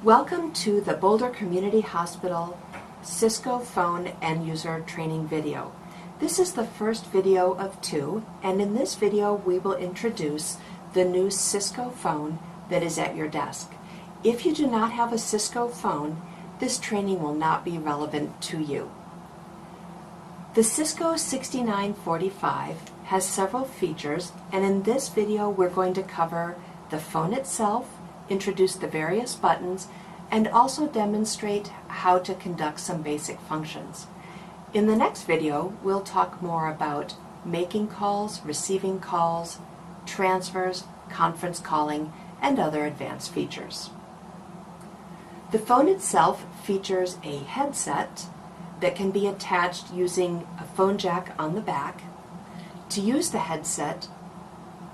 Welcome to the Boulder Community Hospital Cisco Phone End User Training video. This is the first video of two, and in this video we will introduce the new Cisco phone that is at your desk. If you do not have a Cisco phone, this training will not be relevant to you. The Cisco 6945 has several features, and in this video we're going to cover the phone itself, introduce the various buttons, and also demonstrate how to conduct some basic functions. In the next video, we'll talk more about making calls, receiving calls, transfers, conference calling, and other advanced features. The phone itself features a headset that can be attached using a phone jack on the back. To use the headset,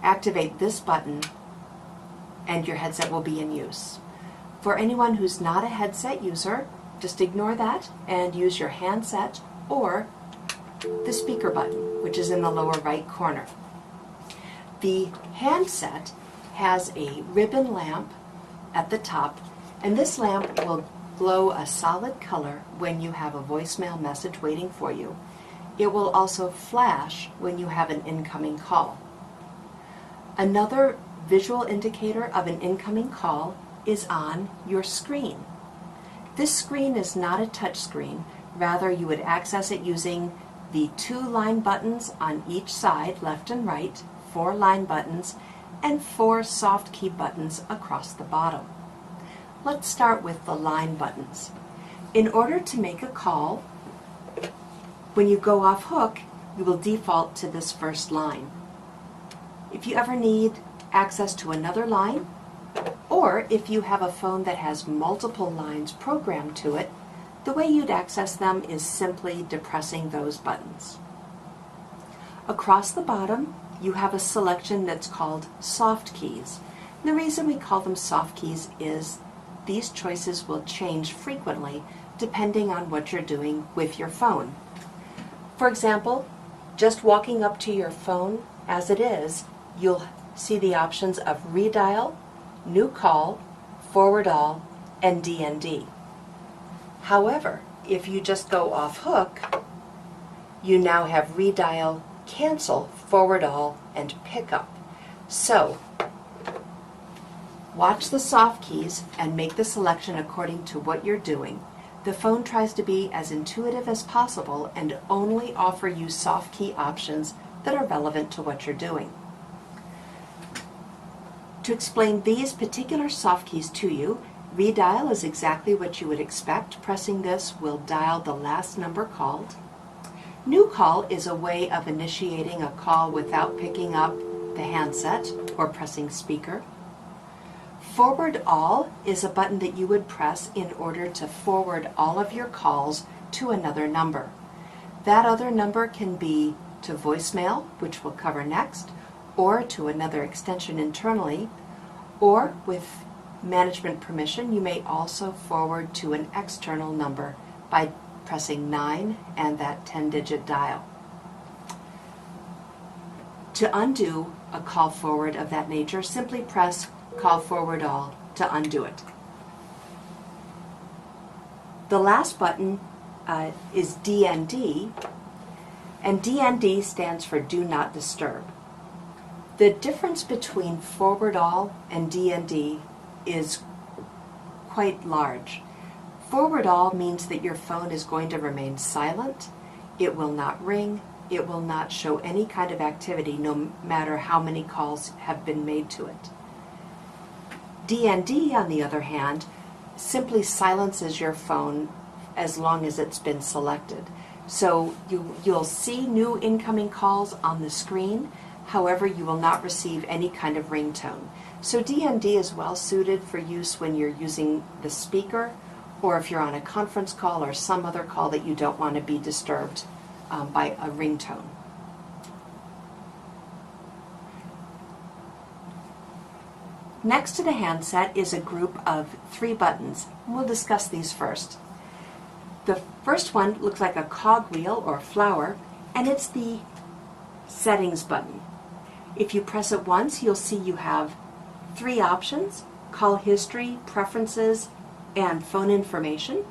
activate this button and your headset will be in use. For anyone who's not a headset user, just ignore that and use your handset or the speaker button, which is in the lower right corner. The handset has a ribbon lamp at the top, and this lamp will glow a solid color when you have a voicemail message waiting for you. It will also flash when you have an incoming call. Another visual indicator of an incoming call is on your screen. This screen is not a touch screen. Rather, you would access it using the 2 line buttons on each side, left and right, 4 line buttons, and 4 soft key buttons across the bottom. Let's start with the line buttons. In order to make a call, when you go off hook, you will default to this first line. If you ever need access to another line, or if you have a phone that has multiple lines programmed to it, the way you'd access them is simply depressing those buttons. Across the bottom, you have a selection that's called soft keys. And the reason we call them soft keys is these choices will change frequently depending on what you're doing with your phone. For example, just walking up to your phone as it is, you'll see the options of redial, new call, forward all, and DND. However, if you just go off hook, you now have redial, cancel, forward all, and pickup. So, watch the soft keys and make the selection according to what you're doing. The phone tries to be as intuitive as possible and only offer you soft key options that are relevant to what you're doing. To explain these particular soft keys to you, redial is exactly what you would expect. Pressing this will dial the last number called. New call is a way of initiating a call without picking up the handset or pressing speaker. Forward all is a button that you would press in order to forward all of your calls to another number. That other number can be to voicemail, which we'll cover next, or to another extension internally, or with management permission, you may also forward to an external number by pressing 9 and that 10-digit dial. To undo a call forward of that nature, simply press call forward all to undo it. The last button is DND, and DND stands for Do Not Disturb. The difference between forward all and DND is quite large. Forward all means that your phone is going to remain silent, it will not ring, it will not show any kind of activity no matter how many calls have been made to it. DND, on the other hand, simply silences your phone as long as it's been selected. So you'll see new incoming calls on the screen. However, you will not receive any kind of ringtone. So DND is well suited for use when you're using the speaker, or if you're on a conference call or some other call that you don't want to be disturbed by a ringtone. Next to the handset is a group of 3 buttons. We'll discuss these first. The first one looks like a cogwheel or flower, and it's the settings button. If you press it once, you'll see you have 3 options: call history, preferences, and phone information.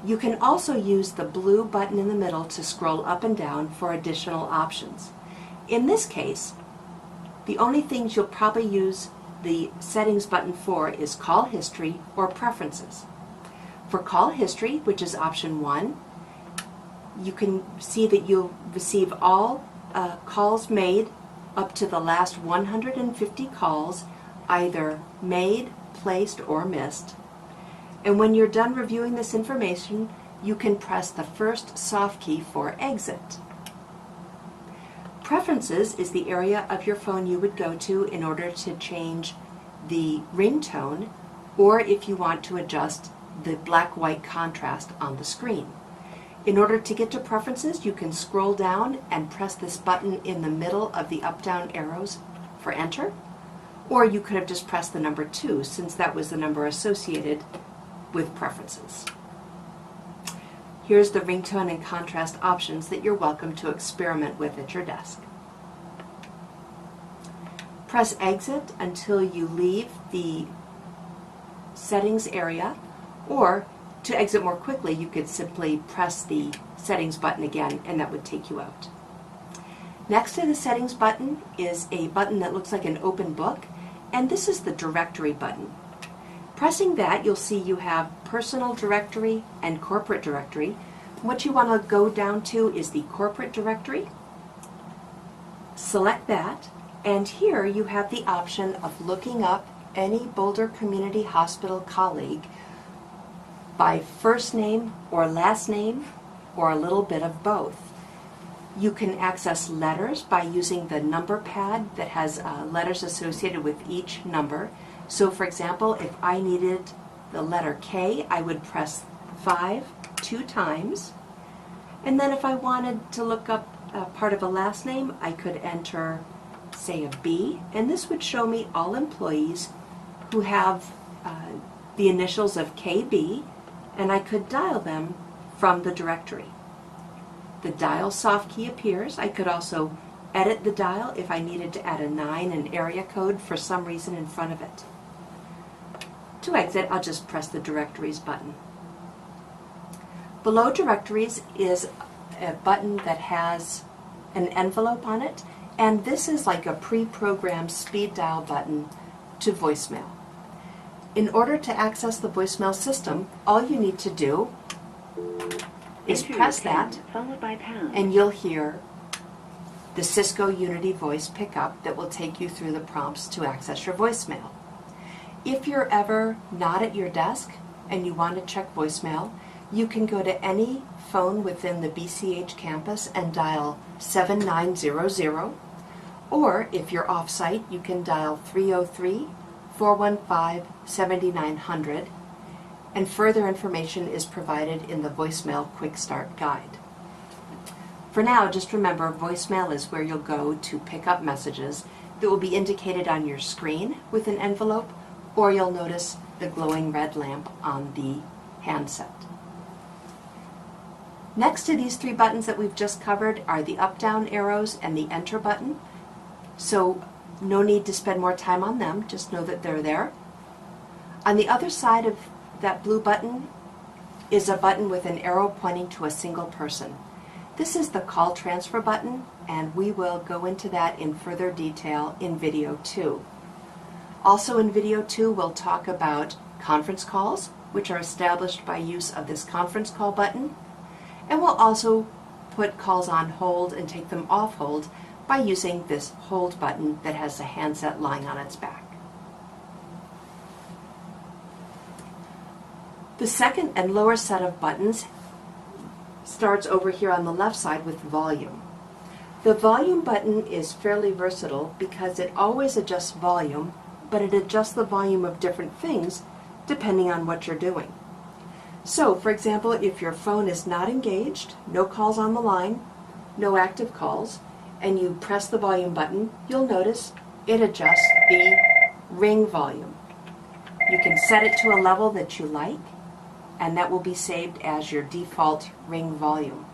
You can also use the blue button in the middle to scroll up and down for additional options. In this case, the only things you'll probably use the settings button for is call history or preferences. For call history, which is option 1, you can see that you'll receive all calls made up to the last 150 calls, either made, placed, or missed. And when you're done reviewing this information, you can press the first soft key for exit. Preferences is the area of your phone you would go to in order to change the ringtone, or if you want to adjust the black-white contrast on the screen. In order to get to preferences, you can scroll down and press this button in the middle of the up-down arrows for enter, or you could have just pressed the number 2 since that was the number associated with preferences. Here's the ringtone and contrast options that you're welcome to experiment with at your desk. Press exit until you leave the settings area, or to exit more quickly, you could simply press the settings button again and that would take you out. Next to the settings button is a button that looks like an open book, and this is the directory button. Pressing that, you'll see you have personal directory and corporate directory. What you want to go down to is the corporate directory. Select that, and here you have the option of looking up any Boulder Community Hospital colleague by first name or last name, or a little bit of both. You can access letters by using the number pad that has letters associated with each number. So for example, if I needed the letter K, I would press 5 2 times. And then if I wanted to look up part of a last name, I could enter, say, a B, and this would show me all employees who have the initials of KB, and I could dial them from the directory. The dial soft key appears. I could also edit the dial if I needed to add a 9, an area code for some reason in front of it. To exit, I'll just press the directories button. Below directories is a button that has an envelope on it, and this is like a pre-programmed speed dial button to voicemail. In order to access the voicemail system, all you need to do is press that, followed by pound, and you'll hear the Cisco Unity voice pickup that will take you through the prompts to access your voicemail. If you're ever not at your desk and you want to check voicemail, you can go to any phone within the BCH campus and dial 7900, or if you're off-site, you can dial 303-415-7900, and further information is provided in the Voicemail Quick Start Guide. For now, just remember, voicemail is where you'll go to pick up messages that will be indicated on your screen with an envelope, or you'll notice the glowing red lamp on the handset. Next to these 3 buttons that we've just covered are the up-down arrows and the enter button, so no need to spend more time on them, just know that they're there. On the other side of that blue button is a button with an arrow pointing to a single person. This is the call transfer button, and we will go into that in further detail in video 2. Also in video 2, we'll talk about conference calls, which are established by use of this conference call button, and we'll also put calls on hold and take them off hold by using this hold button that has a handset lying on its back. The second and lower set of buttons starts over here on the left side with volume. The volume button is fairly versatile because it always adjusts volume, but it adjusts the volume of different things depending on what you're doing. So, for example, if your phone is not engaged, no calls on the line, no active calls, and you press the volume button, you'll notice it adjusts the ring volume. You can set it to a level that you like, and that will be saved as your default ring volume.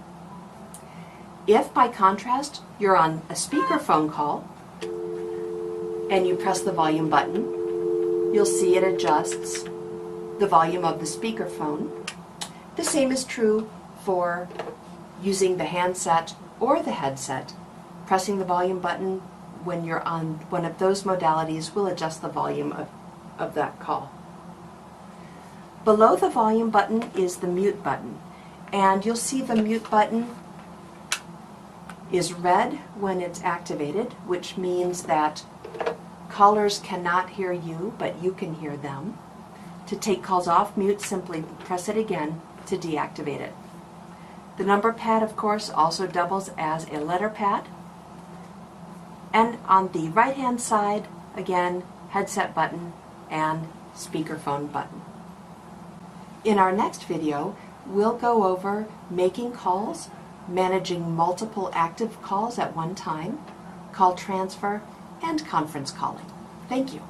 If, by contrast, you're on a speakerphone call and you press the volume button, you'll see it adjusts the volume of the speakerphone. The same is true for using the handset or the headset. Pressing the volume button when you're on one of those modalities will adjust the volume of that call. Below the volume button is the mute button, and you'll see the mute button is red when it's activated, which means that callers cannot hear you, but you can hear them. To take calls off mute, simply press it again to deactivate it. The number pad, of course, also doubles as a letter pad. And on the right-hand side, again, headset button and speakerphone button. In our next video, we'll go over making calls, managing multiple active calls at one time, call transfer, and conference calling. Thank you.